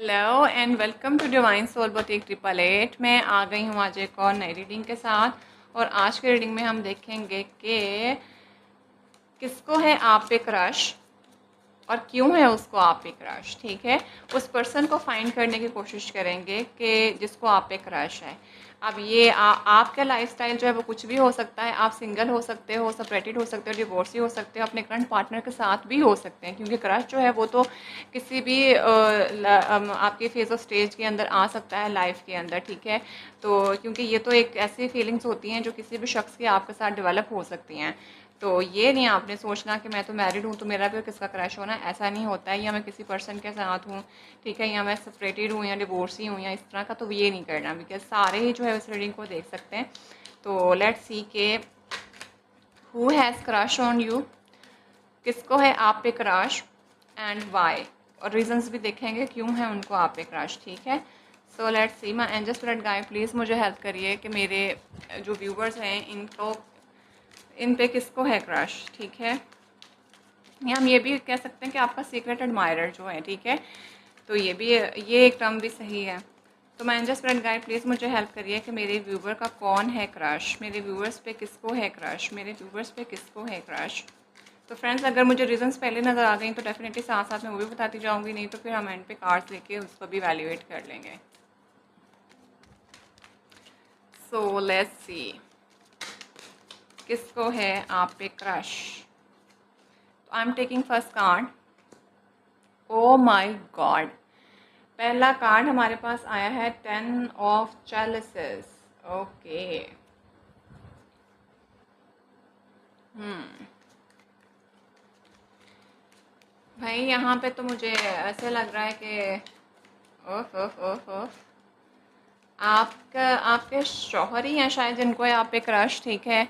Hello and welcome to divine soul boutique 888। मैं आ गई हूँ आज एक और नई रीडिंग के साथ। और आज के रीडिंग में हम देखेंगे कि किसको है आप पे क्रश और क्यों है उसको आप पे क्रश। ठीक है, उस पर्सन को फाइंड करने की कोशिश करेंगे कि जिसको आप पे क्रश है। अब ये आपका लाइफस्टाइल जो है वो कुछ भी हो सकता है। आप सिंगल हो सकते हो, सेपरेटेड हो सकते हो, डिवोर्सी हो सकते हो, अपने करंट पार्टनर के साथ भी हो सकते हैं, क्योंकि क्रश जो है वो तो किसी भी आपके फेज ऑफ स्टेज के अंदर आ सकता है लाइफ के अंदर। ठीक है, तो क्योंकि ये तो एक ऐसी फीलिंग्स होती हैं जो किसी भी शख्स की आपके साथ डेवलप हो सकती हैं। तो ये नहीं आपने सोचना कि मैं तो मैरिड हूँ तो मेरा भी किसका क्रश होना, ऐसा नहीं होता है। या मैं किसी पर्सन के साथ हूँ, ठीक है, या मैं सेपरेटेड हूँ या डिवोर्सी हूँ या इस तरह का, तो ये नहीं करना, बिकॉज सारे ही जो है इस रीडिंग को देख सकते हैं। तो लेट्स सी के who has crush on you, किसको है आप पे क्रश एंड वाई, और रीजंस भी देखेंगे क्यों है उनको आप पे क्रश। ठीक है, so let's see. My angel spirit guide please मुझे हेल्प करिए कि मेरे जो व्यूवर्स हैं इनको इन पे किसको है क्रश। ठीक है, या हम ये भी कह सकते हैं कि आपका सीक्रेट एडमायरर जो है। ठीक है, तो ये एक टर्म भी सही है। तो मैं एंजल स्पिरिट गाइड प्लीज़ मुझे हेल्प करिए कि मेरे व्यूवर का कौन है क्रश, मेरे व्यूवर्स पे किसको है क्रश, मेरे व्यूवर्स पे किसको है क्रश। तो फ्रेंड्स, अगर मुझे रीजंस पहले नज़र आ गई तो डेफिनेटली साथ साथ में वो भी बताती जाऊंगी, नहीं तो फिर हम एंड पे कार्ड्स लेके उसको भी वैल्यूएट कर लेंगे। सो लेट्स सी, किसको है आप पे crush. I am taking first card. Oh my god, पहला कार्ड हमारे पास आया है 10 ऑफ चैलिसेस। ओके, भाई यहाँ पे तो मुझे ऐसे लग रहा है कि ओफ ओफ ओफ ओफ, आपका आपके शौहर ही हैं शायद जिनको है आप पे क्रश। ठीक है,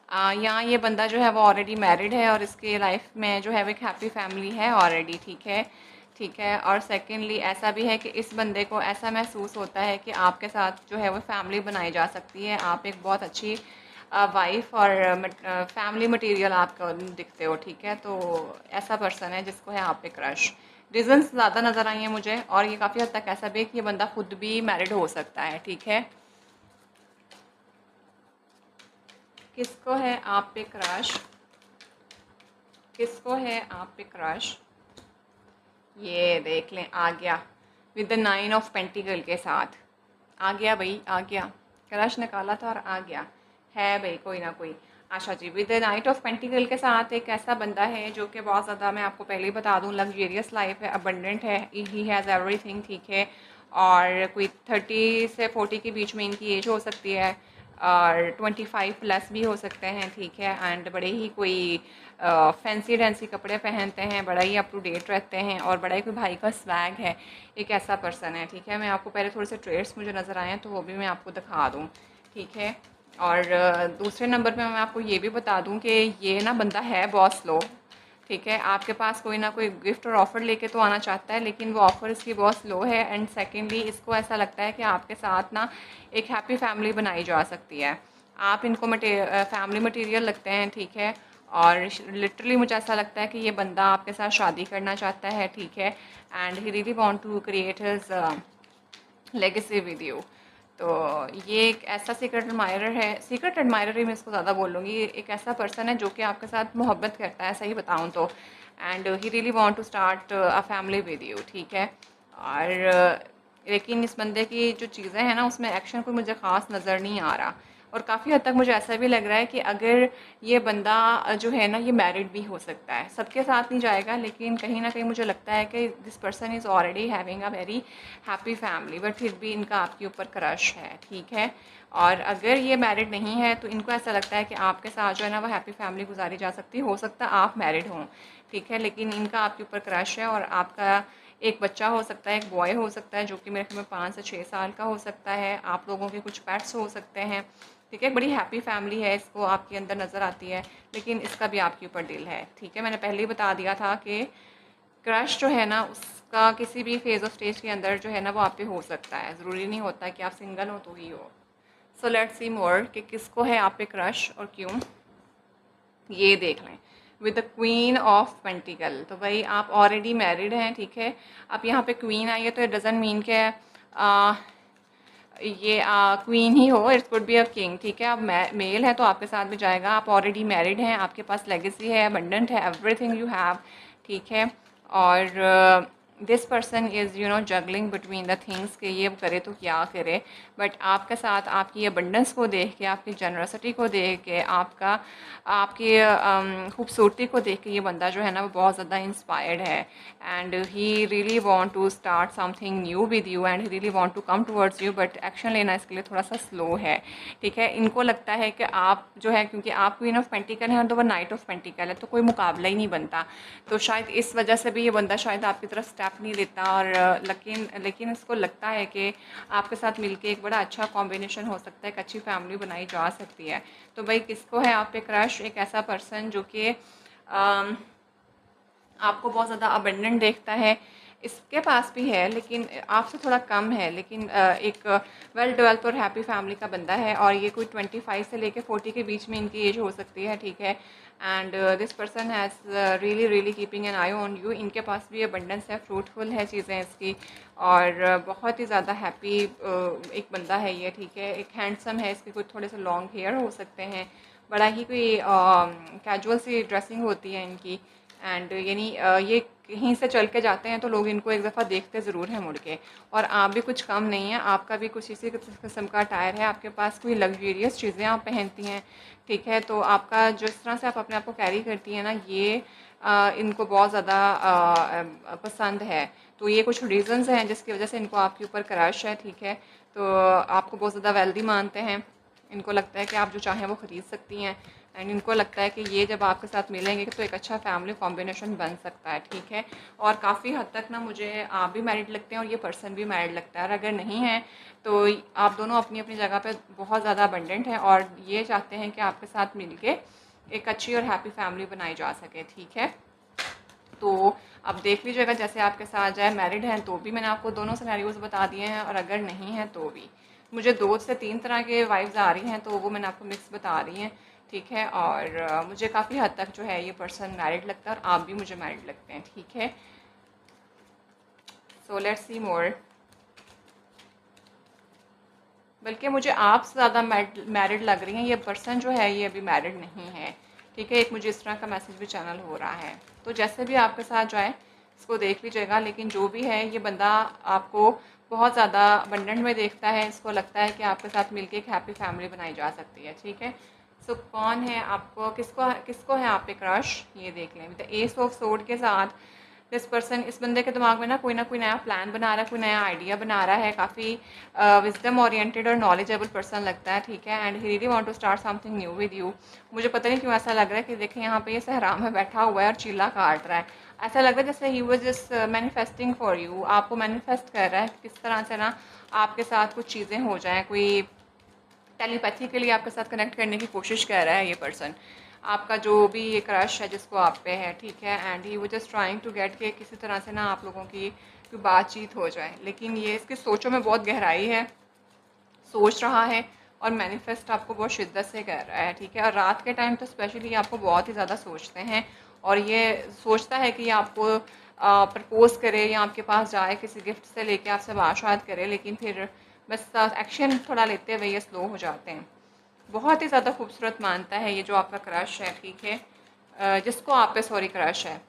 यहाँ ये बंदा जो है वो ऑलरेडी मैरिड है और इसके लाइफ में जो है वो एक हैप्पी फैमिली है ऑलरेडी। ठीक है, ठीक है। और सेकेंडली ऐसा भी है कि इस बंदे को ऐसा महसूस होता है कि आपके साथ जो है वो फैमिली बनाई जा सकती है। आप एक बहुत अच्छी वाइफ और फैमिली मटेरियल आपको दिखते हो। ठीक है, तो ऐसा पर्सन है जिसको है आप पे क्रश। रीजंस ज़्यादा नज़र आई हैं मुझे, और ये काफ़ी हद तक ऐसा भी है कि ये बंदा खुद भी मैरिड हो सकता है। ठीक है, किसको है आप पे क्रश, किसको है आप पे क्रश, ये देख लें। आ गया विद द 9 ऑफ पेंटिकल के साथ, आ गया भाई, आ गया। क्रश निकाला था और आ गया है भाई, कोई ना कोई। Asha ji, with the knight of pentacle के साथ एक ऐसा बंदा है जो कि बहुत ज़्यादा, मैं आपको पहले ही बता दूं, लग्जेरियस लाइफ है, अबंडेंट है, ही हैज़ एवरीथिंग। ठीक है, और कोई 30 से 40 के बीच में इनकी एज हो सकती है, और 25 प्लस भी हो सकते हैं। ठीक है, एंड बड़े ही कोई फैंसी डेंसी कपड़े पहनते हैं, बड़ा ही अप टू डेट रहते हैं, और बड़ा ही कोई भाई का स्वैग है, एक ऐसा पर्सन है। ठीक है, मैं आपको पहले थोड़े से ट्रेड्स मुझे नज़र आए हैं तो वो भी मैं आपको दिखा दूँ। ठीक है, और दूसरे नंबर पे मैं आपको ये भी बता दूं कि ये ना बंदा है बहुत स्लो। ठीक है, आपके पास कोई ना कोई गिफ्ट और ऑफ़र लेके तो आना चाहता है, लेकिन वो ऑफ़र इसकी बहुत स्लो है। एंड सेकेंडली इसको ऐसा लगता है कि आपके साथ ना एक हैप्पी फैमिली बनाई जा सकती है। आप इनको फैमिली मटेरियल लगते हैं। ठीक है, और लिटरली मुझे ऐसा लगता है कि ये बंदा आपके साथ शादी करना चाहता है। ठीक है, and he really want to create his legacy with you. तो ये एक ऐसा सीक्रेट एडमायरर है, सीक्रेट एडमायरर ही मैं इसको ज़्यादा बोलूँगी। एक ऐसा पर्सन है जो कि आपके साथ मोहब्बत करता है, सही बताऊँ तो। And he really want to start a family with you. ठीक है, और लेकिन इस बंदे की जो चीज़ें हैं ना उसमें एक्शन कोई मुझे ख़ास नज़र नहीं आ रहा। और काफ़ी हद तक मुझे ऐसा भी लग रहा है कि अगर ये बंदा जो है ना ये मैरिड भी हो सकता है, सबके साथ नहीं जाएगा, लेकिन कहीं ना कहीं मुझे लगता है कि this person is already having a very happy family, but फिर भी इनका आपके ऊपर क्रश है। ठीक है, और अगर ये मैरिड नहीं है तो इनको ऐसा लगता है कि आपके साथ जो है ना वो हैप्पी फैमिली गुजारी जा सकती है। हो सकता है आप मैरिड हों, ठीक है, लेकिन इनका आपके ऊपर क्रश है। और आपका एक बच्चा हो सकता है, एक बॉय हो सकता है जो कि मेरे ख्याल में 5 से 6 साल का हो सकता है। आप लोगों के कुछ पेट्स हो सकते हैं। ठीक है, बड़ी हैप्पी फैमिली है, इसको आपके अंदर नज़र आती है, लेकिन इसका भी आपके ऊपर दिल है। ठीक है, मैंने पहले ही बता दिया था कि क्रश जो है ना उसका किसी भी फेज़ ऑफ स्टेज के अंदर जो है ना वो आप पे हो सकता है, ज़रूरी नहीं होता कि आप सिंगल हो तो ही हो। सो लेट्स सी मोर कि किसको है आप पे क्रश और क्यों, ये देख लें। With the queen of pentacle. तो भाई आप ऑलरेडी मैरिड हैं, ठीक है। अब यहाँ पे क्वीन आई है तो इट डजंट मीन के ये क्वीन ही हो, it could be a king, ठीक है। अब मेल है तो आपके साथ भी जाएगा। आप ऑलरेडी मैरिड हैं, आपके पास लेगेसी है, अबंडेंट है, एवरीथिंग यू हैव, ठीक है। और this person is juggling between the things के ये करे तो क्या करे, बट आपके साथ आपकी अबंडेंस को देख के, आपकी जनरसिटी को देख के, आपकी खूबसूरती को देख के ये बंदा जो है ना वो बहुत ज़्यादा इंस्पायर्ड है। And he really want to start something new with you and he really want to come towards you, but action लेना इसके लिए थोड़ा सा स्लो है, ठीक है। इनको लगता है कि आप जो है, क्योंकि आप क्वीन ऑफ पेंटिकल हैं तो वो नाइट ऑफ पेंटिकल है, तो कोई मुकाबला ही नहीं बनता। तो शायद इस वजह से भी ये बंदा शायद आपकी तरफ स्टेप नहीं लेता। और लेकिन इसको लगता है कि आपके साथ मिलके एक बड़ा अच्छा कॉम्बिनेशन हो सकता है, एक अच्छी फैमिली बनाई जा सकती है। तो भाई किसको है आप पे क्रश? एक ऐसा पर्सन जो कि आपको बहुत ज़्यादा अबंडेंट देखता है, इसके पास भी है लेकिन आपसे थोड़ा कम है, लेकिन एक वेल डेवलप और हैप्पी फैमिली का बंदा है। और ये कोई 25 से लेके 40 के बीच में इनकी एज हो सकती है, ठीक है। And this person has really keeping an I on you. इनके पास भी अबंडेंस है, फ्रूटफुल है चीज़ें इसकी, और बहुत ही ज़्यादा हैप्पी एक बंदा है ये, ठीक है। एक हैंडसम है, इसके कुछ थोड़े से लॉन्ग हेयर हो सकते हैं, बड़ा ही कोई कैजुअल सी ड्रेसिंग होती है इनकी। एंड यानी ये कहीं से चल के जाते हैं तो लोग इनको एक दफ़ा देखते ज़रूर हैं मुड़ के। और आप भी कुछ कम नहीं है, आपका भी कुछ इसी किस्म का टायर है, आपके पास कोई लग्जरियस चीज़ें आप पहनती हैं, ठीक है। तो आपका जिस तरह से आप अपने आप को कैरी करती हैं ना, ये इनको बहुत ज़्यादा पसंद है। तो ये कुछ रीज़न्स हैं जिसकी वजह से इनको आपके ऊपर क्रश है, ठीक है। तो आपको बहुत ज़्यादा वेल्दी मानते हैं, इनको लगता है कि आप जो चाहें वो ख़रीद सकती हैं। एंड इनको लगता है कि ये जब आपके साथ मिलेंगे तो एक अच्छा फैमिली कॉम्बिनेशन बन सकता है, ठीक है। और काफ़ी हद तक ना मुझे आप भी मैरिड लगते हैं और ये पर्सन भी मैरिड लगता है। और अगर नहीं है तो आप दोनों अपनी अपनी जगह पे बहुत ज़्यादा अबंडेंट हैं और ये चाहते हैं कि आपके साथ मिल के एक अच्छी और हैप्पी फैमिली बनाई जा सके, ठीक है। तो अब देख लीजिएगा जैसे आपके साथ जाए। मैरिड हैं तो भी मैंने आपको दोनों सिनेरियोज़ बता दिए हैं, और अगर नहीं है तो भी मुझे 2 से 3 तरह के वाइब्स आ रही हैं, तो वो मैंने आपको मिक्स बता रही हैं, ठीक है। और मुझे काफ़ी हद तक जो है ये पर्सन मैरिड लगता है और आप भी मुझे मैरिड लगते हैं, ठीक है। सो लेट्स सी मोर। बल्कि मुझे आपसे ज़्यादा मैरिड लग रही हैं, ये पर्सन जो है ये अभी मैरिड नहीं है, ठीक है। एक मुझे इस तरह का मैसेज भी चैनल हो रहा है। तो जैसे भी आपके साथ जाए इसको देख लीजिएगा, लेकिन जो भी है ये बंदा आपको बहुत ज़्यादा अबंडेंट में देखता है, इसको लगता है कि आपके साथ मिलके एक हैप्पी फैमिली बनाई जा सकती है, ठीक है। सो कौन है आपको, किसको किसको है आप पे क्रश, ये देख लें। With the S of sword के साथ दिस पर्सन, इस बंदे के दिमाग में ना कोई नया प्लान बना रहा है, कोई नया आइडिया बना रहा है। काफ़ी विजडम ओरिएंटेड और नॉलेजेबल पर्सन लगता है, ठीक है। And he really want to start something new with you. मुझे पता नहीं क्यों ऐसा लग रहा है कि देखें यहाँ पे ये सहरा में बैठा हुआ है और चीला काट रहा है। ऐसा लग रहा है जैसे he was just manifesting for you, आपको मैनिफेस्ट कर रहा है किस तरह से ना आपके साथ कुछ चीज़ें हो जाएँ, कोई टेलीपैथिकली आपके साथ कनेक्ट करने की कोशिश कर रहा है ये पर्सन। आपका जो भी ये क्रश है जिसको आप पे है, ठीक है। एंड ही वो जस्ट ट्राइंग टू गेट के किसी तरह से ना आप लोगों की कोई बातचीत हो जाए, लेकिन ये इसकी सोचों में बहुत गहराई है, सोच रहा है और मैनिफेस्ट आपको बहुत शिद्दत से कर रहा है, ठीक है। और रात के टाइम तो स्पेशली आपको बहुत ही ज़्यादा सोचते हैं, और ये सोचता है कि आपको प्रपोज़ करे या आपके पास जाए किसी गिफ्ट से लेके आपसे बात करे, लेकिन फिर बस एक्शन थोड़ा लेते हुए ये स्लो हो जाते हैं। बहुत ही ज़्यादा खूबसूरत मानता है ये जो आपका क्रश है, ठीक है, जिसको आप पे सॉरी क्रश है।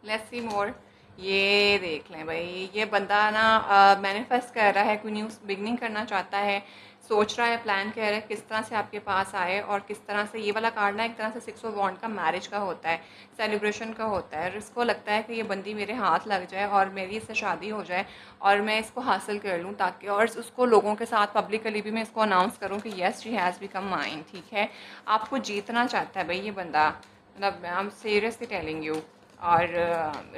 लेट्स सी मोर। ये देख लें भाई, ये बंदा ना मैनिफेस्ट कर रहा है, कोई न्यू बिगनिंग करना चाहता है, सोच रहा है, प्लान कर रहा है किस तरह से आपके पास आए और किस तरह से। ये वाला कार्ड ना एक तरह से 6 ऑफ वॉन्ड का मैरिज का होता है, सेलिब्रेशन का होता है। और इसको लगता है कि ये बंदी मेरे हाथ लग जाए और मेरी इससे शादी हो जाए और मैं इसको हासिल कर लूँ, ताकि और उसको लोगों के साथ पब्लिकली भी मैं इसको अनाउंस करूँ कि yes she has become mine, ठीक है। आपको जीतना चाहता है भाई ये बंदा, मतलब I am seriously telling you. और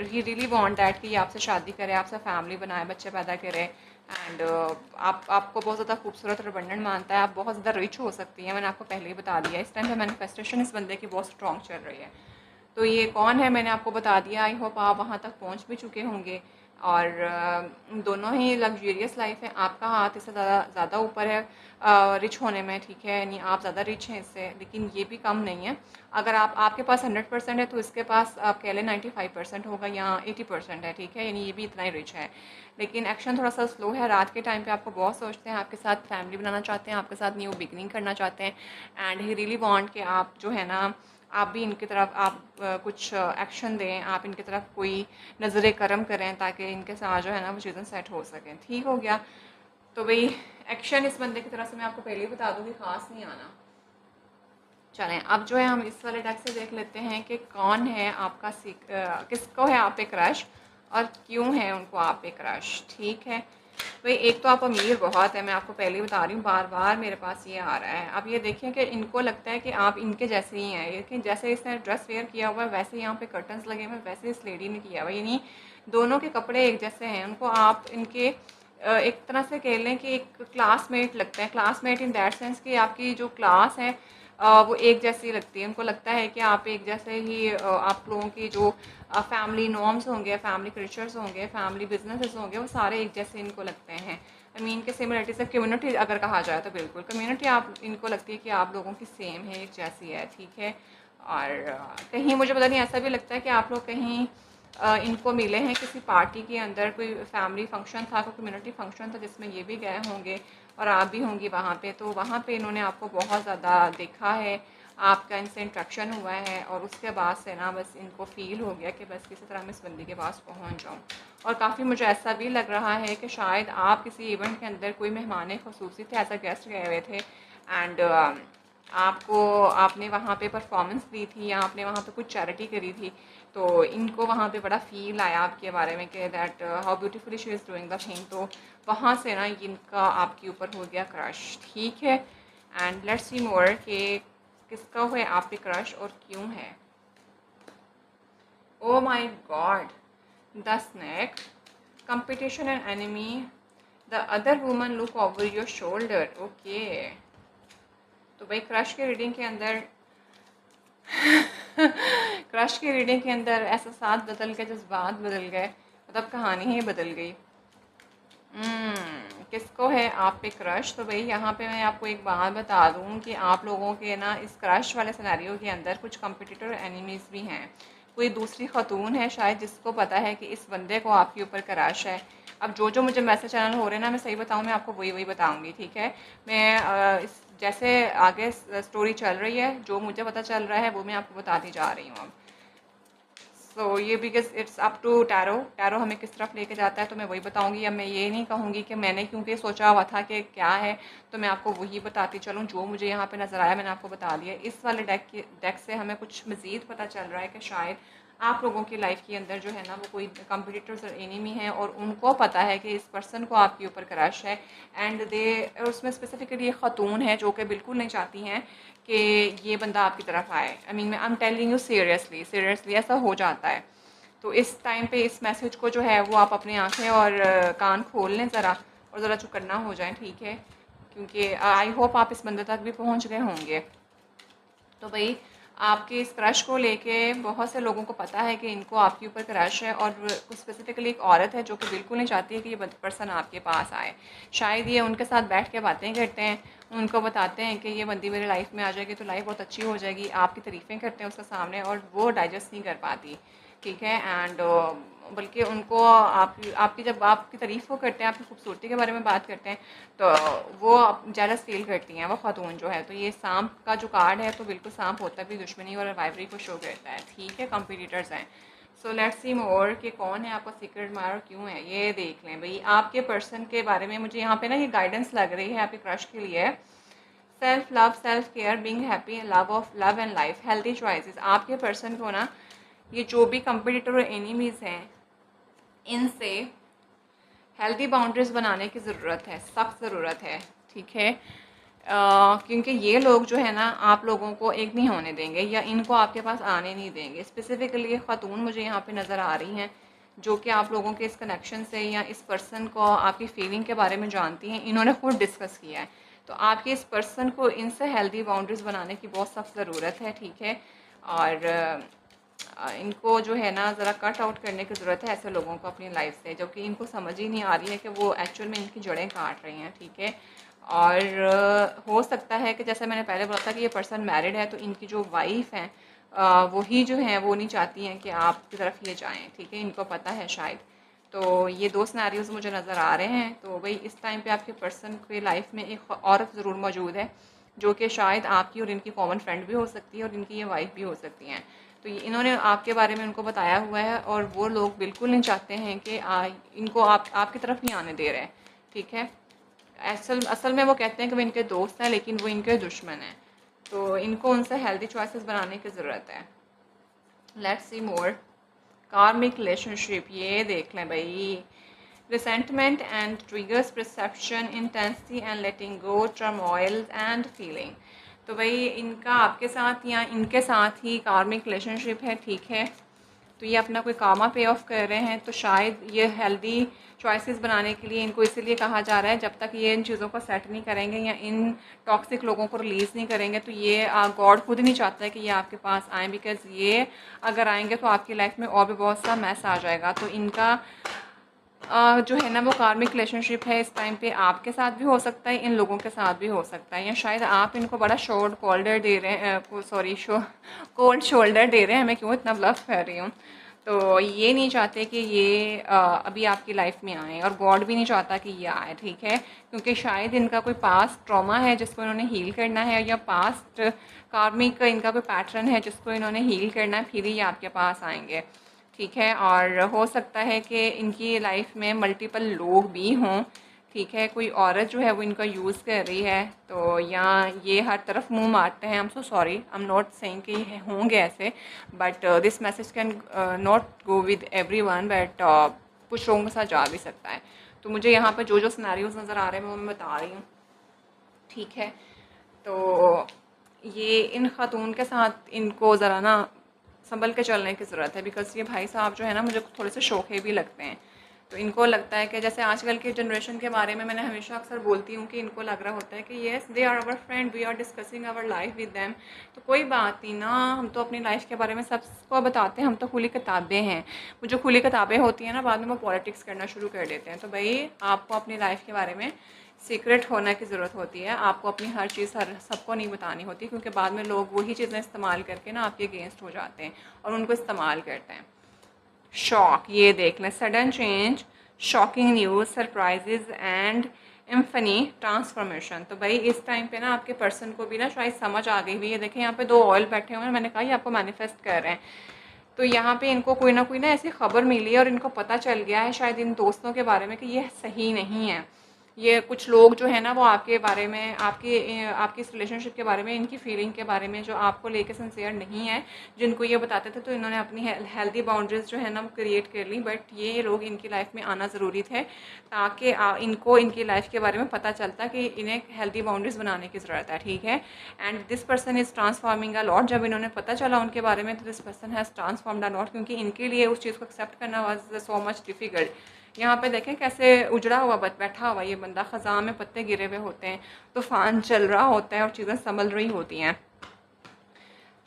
ही रियली वांट दैट कि ये आपसे शादी करे, आपसे फैमिली बनाए, बच्चे पैदा करे। एंड आपको बहुत ज़्यादा खूबसूरत और अबंडेंट मानता है, आप बहुत ज़्यादा रिच हो सकती हैं, मैंने आपको पहले ही बता दिया। इस टाइम पे मैनिफेस्टेशन इस बंदे की बहुत स्ट्रॉन्ग चल रही है। तो ये कौन है मैंने आपको बता दिया, आई होप आप वहाँ तक पहुँच भी चुके होंगे। और दोनों ही लग्जरियस लाइफ है। आपका हाथ इससे ज़्यादा ऊपर है रिच होने में, ठीक है, यानी आप ज़्यादा रिच हैं इससे, लेकिन ये भी कम नहीं है। अगर आपके पास 100% है तो इसके पास आप कह लें 95% होगा या 80% है, ठीक है, यानी ये भी इतना ही रिच है। लेकिन एक्शन थोड़ा सा स्लो है। रात के टाइम पे आपको बहुत सोचते हैं, आपके साथ फैमिली बनाना चाहते हैं, आपके साथ न्यू बिगनिंग करना चाहते हैं, एंड ही रियली वांट कि आप जो है ना, आप भी इनकी तरफ आप कुछ एक्शन दें, आप इनकी तरफ कोई नज़र करम करें, ताकि इनके साथ जो है ना वो चीज़ें सेट हो सकें। ठीक हो गया। तो भाई एक्शन इस बंदे की तरफ से मैं आपको पहले ही बता दूँ कि ख़ास नहीं आना। चलें अब जो है हम इस वाले डेक से देख लेते हैं कि कौन है आपका किसको है आप पे क्रश और क्यों है उनको आप पे क्रश। ठीक है भाई, एक तो आप अमीर बहुत है, मैं आपको पहले ही बता रही हूँ, बार बार मेरे पास ये आ रहा है। अब ये देखिए कि इनको लगता है कि आप इनके जैसे ही हैं, लेकिन जैसे इसने ड्रेस वेयर किया हुआ है वैसे यहाँ पे कर्टन्स लगे हुए हैं, वैसे इस लेडी ने किया हुआ है, यानी दोनों के कपड़े एक जैसे हैं। उनको आप इनके एक तरह से कह लें कि एक क्लासमेट लगता है, क्लासमेट इन दैट सेंस कि आपकी जो क्लास है वो एक जैसी लगती है। उनको लगता है कि आप एक जैसे ही आप लोगों की जो फैमिली नॉर्म्स होंगे, फैमिली कल्चर्स होंगे, फैमिली बिजनेसेस होंगे, वो सारे एक जैसे इनको लगते हैं। आई मीन के सिमिलरिटी से कम्युनिटी अगर कहा जाए तो बिल्कुल कम्युनिटी आप इनको लगती है कि आप लोगों की सेम है, एक जैसी है, ठीक है। और कहीं मुझे पता नहीं ऐसा भी लगता है कि आप लोग कहीं इनको मिले हैं किसी पार्टी के अंदर, कोई फैमिली फंक्शन था, कोई कम्युनिटी फंक्शन था जिसमें ये भी गए होंगे और आप भी होंगी वहाँ पे, तो वहाँ पे इन्होंने आपको बहुत ज़्यादा देखा है, आपका इनसे इंट्रैक्शन हुआ है, और उसके बाद से ना बस इनको फील हो गया कि बस किसी तरह मैं इस बंदी के पास पहुँच जाऊँ। और काफ़ी मुझे ऐसा भी लग रहा है कि शायद आप किसी इवेंट के अंदर कोई मेहमान ख़ुसूसी थे, एज अ गेस्ट गए हुए थे, एंड आपने वहाँ पे परफॉर्मेंस दी थी या आपने वहाँ पे कुछ चैरिटी करी थी, तो इनको वहाँ पे बड़ा फील आया आपके बारे में कि that how beautifully she is doing the thing. तो वहाँ से ना इनका आपके ऊपर हो गया क्रश, ठीक है। एंड लेट्स सी मोर कि किसका है आप पे क्रश और क्यों है। Oh my God, the snake, competition and enemy, the other woman look over your shoulder. Okay, तो भाई क्रश के रीडिंग के अंदर क्रश की रीडिंग के अंदर एहसास बदल गए, जज्बात बदल गए, मतलब कहानी ही बदल गई। किसको है आप पे क्रश। तो भाई यहाँ पे मैं आपको एक बात बता दूँ कि आप लोगों के ना इस क्रश वाले सिनेरियो के अंदर कुछ कंपिटिटर एनिमीज़ भी हैं। कोई दूसरी खतून है शायद जिसको पता है कि इस बंदे को आपके ऊपर क्रश है। अब जो मुझे मैसेज चैनल हो रहे हैं ना, मैं सही बताऊँ, मैं आपको वही बताऊँगी, ठीक है। मैं इस जैसे आगे स्टोरी चल रही है, जो मुझे पता चल रहा है वो मैं आपको बताती जा रही हूँ अब। सो ये because it's up to tarot हमें किस तरफ लेके जाता है तो मैं वही बताऊंगी। अब मैं ये नहीं कहूँगी कि मैंने क्योंकि सोचा हुआ था कि क्या है, तो मैं आपको वही बताती चलूँ जो मुझे यहाँ पे नज़र आया, मैंने आपको बता दिया। इस वाले डेक से हमें कुछ मज़ीद पता चल रहा है कि शायद आप लोगों की लाइफ के अंदर जो है ना वो कोई कंपिटिटर्स और एनिमी है, और उनको पता है कि इस पर्सन को आपके ऊपर क्रश है, एंड उसमें स्पेसिफिकली एक ख़तून है जो कि बिल्कुल नहीं चाहती हैं कि ये बंदा आपकी तरफ आए। I mean I am telling you seriously ऐसा हो जाता है। तो इस टाइम पे इस मैसेज को जो है वो आप अपनी आंखें और कान खोल लें ज़रा, और ज़रा चुकन्ना हो जाएं, ठीक है, क्योंकि आई होप आप इस बंदे तक भी पहुंच गए होंगे। तो भाई आपके इस क्रश को लेके बहुत से लोगों को पता है कि इनको आपके ऊपर क्रश है, और कुछ स्पेसिफिकली एक औरत है जो कि बिल्कुल नहीं चाहती है कि ये पर्सन आपके पास आए। शायद ये उनके साथ बैठ के बातें करते हैं, उनको बताते हैं कि ये बंदी मेरी लाइफ में आ जाएगी तो लाइफ बहुत अच्छी हो जाएगी, आपकी तारीफ़ें करते हैं उसके सामने, और वो डाइजेस्ट नहीं कर पाती, ठीक है। एंड बल्कि उनको आपकी जब आपकी तारीफ़ वो करते हैं, आपकी खूबसूरती के बारे में बात करते हैं, तो वो जेलस फील करती हैं वो खातून जो है। तो ये सांप का जो कार्ड है, तो बिल्कुल सांप होता भी दुश्मनी और वाइवरी को शो करता है, ठीक है, कंपिटिटर्स हैं। सो लेट्स सी मोर कि कौन है आपका सीक्रेट एडमायर और क्यों है। ये देख लें भाई, आपके पर्सन के बारे में मुझे यहाँ पे ना ये गाइडेंस लग रही है आपके क्रश के लिए। Self love, self care, being happy, love and life, healthy choices. आपके पर्सन को ना ये जो भी कंपिटिटर और एनिमीज़ हैं, इनसे हेल्दी बाउंड्रीज बनाने की ज़रूरत है, सख्त ज़रूरत है, ठीक है। क्योंकि ये लोग जो है ना आप लोगों को एक नहीं होने देंगे, या इनको आपके पास आने नहीं देंगे। स्पेसिफिकली ये ख़ातून मुझे यहाँ पे नज़र आ रही हैं जो कि आप लोगों के इस कनेक्शन से या इस पर्सन को आपकी फीलिंग के बारे में जानती हैं, इन्होंने खुद डिस्कस किया है। तो आपके इस पर्सन को इनसे हेल्दी बाउंड्रीज बनाने की बहुत सख्त ज़रूरत है, ठीक है। और इनको जो है ना ज़रा कट आउट करने की ज़रूरत है ऐसे लोगों को अपनी लाइफ से, जो कि इनको समझ ही नहीं आ रही है कि वो एक्चुअल में इनकी जड़ें काट रही हैं, ठीक है। और हो सकता है कि जैसे मैंने पहले बोला था कि ये पर्सन मैरिड है, तो इनकी जो वाइफ हैं वही जो हैं वो नहीं चाहती हैं कि आपकी तरफ ये जाएँ, ठीक है, इनको पता है शायद। तो ये 2 सिनेरियोज़ मुझे नज़र आ रहे हैं। तो भाई इस टाइम पे आपके पर्सन के लाइफ में एक औरत ज़रूर मौजूद है, जो कि शायद आपकी और इनकी कॉमन फ्रेंड भी हो सकती है और इनकी ये वाइफ भी हो सकती हैं। तो ये इन्होंने आपके बारे में उनको बताया हुआ है, और वो लोग बिल्कुल नहीं चाहते हैं कि इनको आपकी तरफ ही आने दे रहे हैं, ठीक है। असल असल में वो कहते हैं कि वो इनके दोस्त हैं, लेकिन वो इनके दुश्मन हैं। तो इनको उनसे हेल्दी चॉइसेस बनाने की ज़रूरत है। लेट्स सी मोर। कार्मिक रिलेशनशिप, ये देख लें भाई। Resentment and triggers perception intensity and letting go turmoil and feeling. तो भाई इनका आपके साथ या इनके साथ ही कार्मिक रिलेशनशिप है, ठीक है। तो ये अपना कोई कामा पे ऑफ कर रहे हैं, तो शायद ये हेल्दी चॉइसेस बनाने के लिए इनको इसीलिए कहा जा रहा है, जब तक ये इन चीज़ों को सेट नहीं करेंगे या इन टॉक्सिक लोगों को रिलीज़ नहीं करेंगे, तो ये गॉड खुद नहीं चाहता है कि ये आपके पास आएँ, बिकॉज़ ये अगर आएंगे तो आपकी लाइफ में और भी बहुत सा मैस आ जाएगा। तो इनका जो है ना वो कार्मिक रिलेशनशिप है, इस टाइम पे आपके साथ भी हो सकता है, इन लोगों के साथ भी हो सकता है, या शायद आप इनको बड़ा कोल्डर दे रहे हैं, सॉरी कोल्ड शोल्डर दे रहे हैं। मैं क्यों इतना ब्लफ कर रही हूँ। तो ये नहीं चाहते कि ये अभी आपकी लाइफ में आए, और गॉड भी नहीं चाहता कि ये आए, ठीक है, क्योंकि शायद इनका कोई पास्ट ट्रॉमा है जिसको इन्होंने हील करना है, या पास्ट कार्मिक इनका कोई पैटर्न है जिसको इन्होंने हील करना है, फिर ही ये आपके पास आएंगे, ठीक है। और हो सकता है कि इनकी लाइफ में मल्टीपल लोग भी हों, ठीक है, कोई औरत जो है वो इनका यूज़ कर रही है, तो या ये हर तरफ मुंह मारते हैं। I am so sorry, I am not saying कि ये होंगे ऐसे, but this message can not go with everyone, but कुछ लोगों के साथ जा भी सकता है। तो मुझे यहाँ पर जो सिनेरियोज नज़र आ रहे हैं वो मैं बता रही हूँ, ठीक है। तो ये इन ख़ातून के साथ इनको ज़रा ना संभल के चलने की ज़रूरत है, बिकॉज़ ये भाई साहब जो है ना मुझे थोड़े से शोखे भी लगते हैं। तो इनको लगता है कि जैसे आजकल के जनरेशन के बारे में मैंने हमेशा अक्सर बोलती हूँ कि इनको लग रहा होता है कि yes they are our friend, we are discussing our life with them. तो कोई बात नहीं ना, हम तो अपनी लाइफ के बारे में सबको बताते हैं, हम तो खुली किताबें हैं। वो जो खुली किताबें होती हैं ना, बाद में वो पॉलिटिक्स करना शुरू कर देते हैं। तो भाई आपको अपनी लाइफ के बारे में सीक्रेट होने की ज़रूरत होती है, आपको अपनी हर चीज़ सबको नहीं बतानी होती, क्योंकि बाद में लोग वही चीज़ें इस्तेमाल करके ना आपके अगेंस्ट हो जाते हैं और उनको इस्तेमाल करते हैं। शॉक, ये देख लें। Sudden change, shocking news, surprises and epiphany transformation. तो भाई इस टाइम पे ना आपके पर्सन को भी ना शायद समझ आ गई हुई है। देखें यहाँ पे 2 ऑयल बैठे हुए हैं, मैंने कहा ये आपको मैनिफेस्ट कर रहे हैं। तो यहाँ पे इनको कोई ना ऐसी खबर मिली है और इनको पता चल गया है शायद इन दोस्तों के बारे में कि ये सही नहीं है। ये कुछ लोग जो है ना वो आपके बारे में, आपकी इस रिलेशनशिप के बारे में, इनकी फीलिंग के बारे में जो आपको लेके सिंसियर नहीं है, जिनको ये बताते थे, तो इन्होंने अपनी हेल्दी बाउंड्रीज जो है ना वो क्रिएट कर ली। बट ये लोग इनकी लाइफ में आना ज़रूरी थे, ताकि इनको इनकी लाइफ के बारे में पता चलता कि इन्हें हेल्दी बाउंड्रीज बनाने की ज़रूरत है, ठीक है। And this person is transforming a lot. जब इन्होंने पता चला उनके बारे में, तो this person has transformed a lot, क्योंकि इनके लिए उस चीज़ को एक्सेप्ट करना वाज सो मच डिफ़िकल्ट। यहाँ पे देखें कैसे उजड़ा हुआ बैठा हुआ ये बंदा, ख़ज़ां में पत्ते गिरे हुए होते हैं, तूफ़ान चल रहा होता है और चीज़ें संभल रही होती हैं।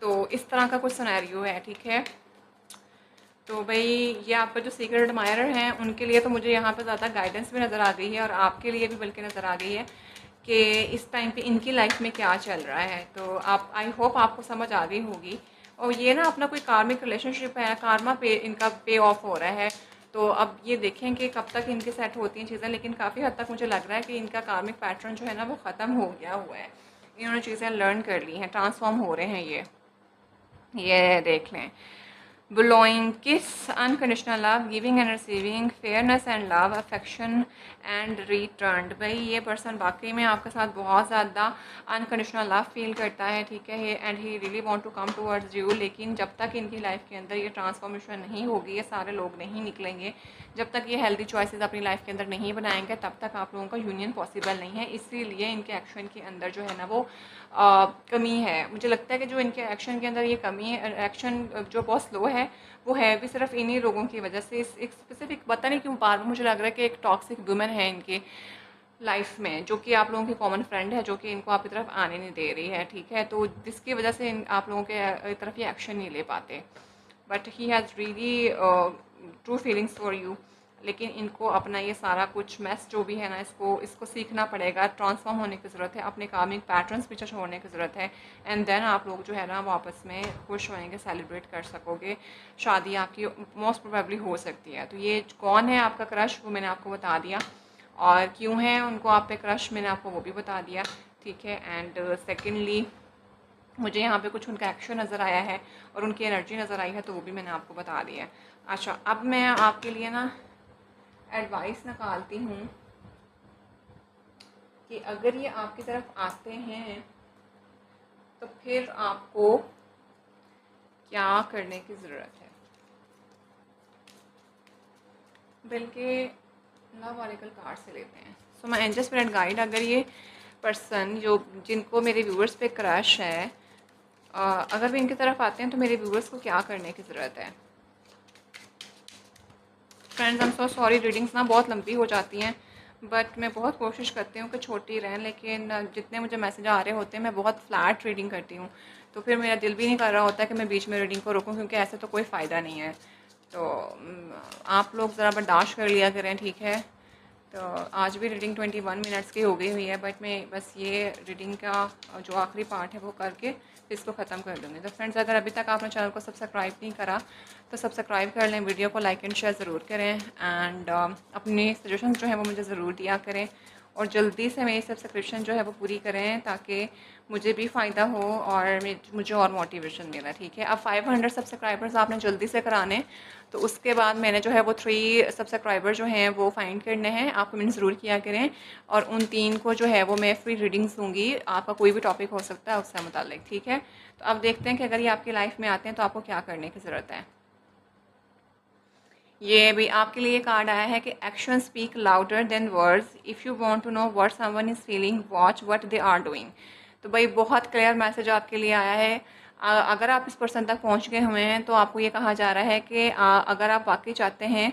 तो इस तरह का कुछ सिनेरियो है, ठीक है। तो भाई ये आपका जो सीक्रेट एडमायरर हैं उनके लिए तो मुझे यहाँ पे ज़्यादा गाइडेंस भी नज़र आ गई है, और आपके लिए भी बल्कि नज़र आ गई है कि इस टाइम पे इनकी लाइफ में क्या चल रहा है। तो आप, आई होप आपको समझ आ गई होगी। और ये ना अपना कोई कार्मिक रिलेशनशिप है, कार्मा पे इनका पे ऑफ हो रहा है। तो अब ये देखें कि कब तक इनके सेट होती हैं चीज़ें, लेकिन काफ़ी हद तक मुझे लग रहा है कि इनका कार्मिक पैटर्न जो है ना वो ख़त्म हो गया हुआ है। इन्होंने चीज़ें लर्न कर ली हैं, ट्रांसफॉर्म हो रहे हैं ये देख लें। Belonging, kiss, unconditional love, giving and receiving, fairness and love, affection and returned। भाई ये पर्सन वाकई में आपके साथ बहुत ज़्यादा अनकंडीशनल लव फील करता है, ठीक है, and he really want to come towards you. लेकिन जब तक इनकी लाइफ के अंदर ये ट्रांसफॉर्मेशन नहीं होगी, ये सारे लोग नहीं निकलेंगे, जब तक ये हेल्दी चॉइसेस अपनी लाइफ के अंदर नहीं बनाएंगे, तब तक आप लोगों का यूनियन पॉसिबल नहीं है। इसीलिए इनके एक्शन के अंदर जो है ना वो कमी है। मुझे लगता है कि जो इनके एक्शन के अंदर ये कमी है, एक्शन जो बहुत स्लो है, वो है भी सिर्फ इन्हीं लोगों की वजह से। एक स्पेसिफिक पता नहीं क्यों बार बार मुझे लग रहा है कि एक टॉक्सिक वुमेन है इनके लाइफ में, जो कि आप लोगों की कॉमन फ्रेंड है, जो कि इनको आपकी तरफ आने नहीं दे रही है, ठीक है। तो जिसकी वजह से आप लोगों के तरफ ये एक्शन नहीं ले पाते। But he has really true feelings for you. लेकिन इनको अपना ये सारा कुछ मैस जो भी है ना, इसको सीखना पड़ेगा, ट्रांसफॉर्म होने की ज़रूरत है, अपने कार्मिक पैटर्न्स पीछे छोड़ने की ज़रूरत है। एंड देन आप लोग जो है ना वो आपस में खुश होएंगे, सेलिब्रेट कर सकोगे, शादी आपकी मोस्ट प्रोबेबली हो सकती है। तो ये कौन है आपका क्रश वो मैंने आपको बता दिया, और क्यों है उनको आप पे क्रश मैंने आपको वो भी बता दिया, ठीक है। एंड सेकेंडली मुझे यहाँ पे कुछ उनका एक्शन नज़र आया है और उनकी एनर्जी नज़र आई है, तो वो भी मैंने आपको बता दिया है। अच्छा, अब मैं आपके लिए ना एडवाइस निकालती हूँ कि अगर ये आपकी तरफ आते हैं तो फिर आपको क्या करने की ज़रूरत है। बल्कि लव ऑरेकल कार्ड से लेते हैं। So my angel spirit guide, अगर ये पर्सन जिनको मेरे व्यूअर्स पे क्रश है, अगर वे इनकी तरफ आते हैं तो मेरे व्यूअर्स को क्या करने की ज़रूरत है। Friends, I am so sorry, readings ना बहुत लंबी हो जाती हैं, बट मैं बहुत कोशिश करती हूँ कि छोटी रहें, लेकिन जितने मुझे मैसेज आ रहे होते हैं मैं बहुत फ्लैट रीडिंग करती हूँ, तो फिर मेरा दिल भी नहीं कर रहा होता कि मैं बीच में रीडिंग को रोकूँ, क्योंकि ऐसे तो कोई फ़ायदा नहीं है। तो आप लोग ज़रा बर्दाश्त कर लिया करें, ठीक है। तो आज भी रीडिंग 21 मिनट्स की हो गई हुई है, बट मैं बस ये रीडिंग का जो आखिरी पार्ट है वो करके फिर इसको ख़त्म कर दूँगी। तो फ्रेंड्स, अगर अभी तक आपने चैनल को सब्सक्राइब नहीं करा तो सब्सक्राइब कर लें, वीडियो को लाइक एंड शेयर ज़रूर करें, एंड अपनी सजेशंस जो है वो मुझे ज़रूर दिया करें, और जल्दी से मेरी सब्सक्रिप्शन जो है वो पूरी करें ताकि मुझे भी फ़ायदा हो और मुझे और मोटिवेशन मिला, ठीक है। अब 500 सब्सक्राइबर्स आपने जल्दी से कराने, तो उसके बाद मैंने जो है वो 3 सब्सक्राइबर जो हैं वो फाइंड करने हैं, आप कमेंट ज़रूर किया करें, और उन 3 को जो है वो मैं फ्री रीडिंग्स दूँगी, आपका कोई भी टॉपिक हो सकता है उससे मुतालिक, ठीक है। तो अब देखते हैं कि अगर ये आपकी लाइफ में आते हैं तो आपको क्या करने की ज़रूरत है। ये भी आपके लिए कार्ड आया है कि action speak louder than words, if you want to know what someone is feeling watch what they are doing. तो भाई बहुत क्लियर मैसेज आपके लिए आया है। अगर आप इस पर्सन तक पहुंच गए हुए हैं तो आपको ये कहा जा रहा है कि अगर आप वाकई चाहते हैं,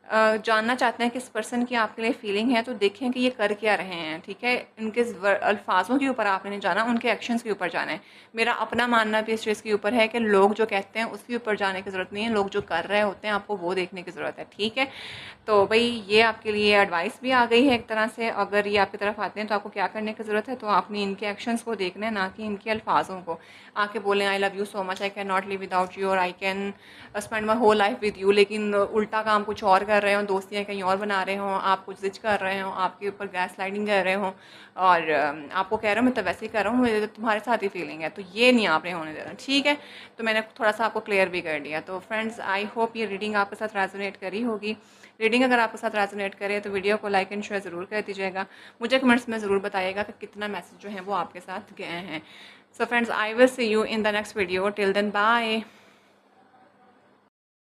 जानना चाहते हैं कि इस पर्सन की आपके लिए फीलिंग है, तो देखें कि ये कर क्या रहे हैं, ठीक है। इनके अल्फाजों के ऊपर आपने नहीं जाना, उनके एक्शंस के ऊपर जाना है। मेरा अपना मानना भी इस चीज़ के ऊपर है कि लोग जो कहते हैं उसके ऊपर जाने की ज़रूरत नहीं है, लोग जो कर रहे होते हैं आपको वो देखने की ज़रूरत है, ठीक है। तो भाई ये आपके लिए एडवाइस भी आ गई है एक तरह से। अगर ये आपकी तरफ आते हैं तो आपको क्या करने की ज़रूरत है, तो आपने इनके एक्शंस को देखना है, ना कि इनके अल्फाजों को। आके बोलें I love you so much, I can not live without you, और I can spend my whole life with you, लेकिन उल्टा काम कुछ और कर रहे हों, दोस्तियाँ कहीं और बना रहे हों, आप कुछ जिज कर रहे हों, आपके ऊपर गैस लाइटिंग कर रहे हों, और आपको कह रहा हूँ मैं तो वैसे ही कर रहा हूँ, मुझे तो तुम्हारे साथ ही फीलिंग है, तो ये नहीं आपने होने देना, ठीक है। तो मैंने थोड़ा सा आपको क्लियर भी कर दिया। तो फ्रेंड्स, आई होप ये रीडिंग आपके साथ रेजोनेट करी होगी। रीडिंग अगर आपके साथ रेजोनेट करे तो वीडियो को लाइक एंड शेयर ज़रूर कर दीजिएगा, मुझे कमेंट्स में ज़रूर बताइएगा कि कितना मैसेज जो है वो आपके साथ गए हैं। So friends, I will see you in the next video, till then bye.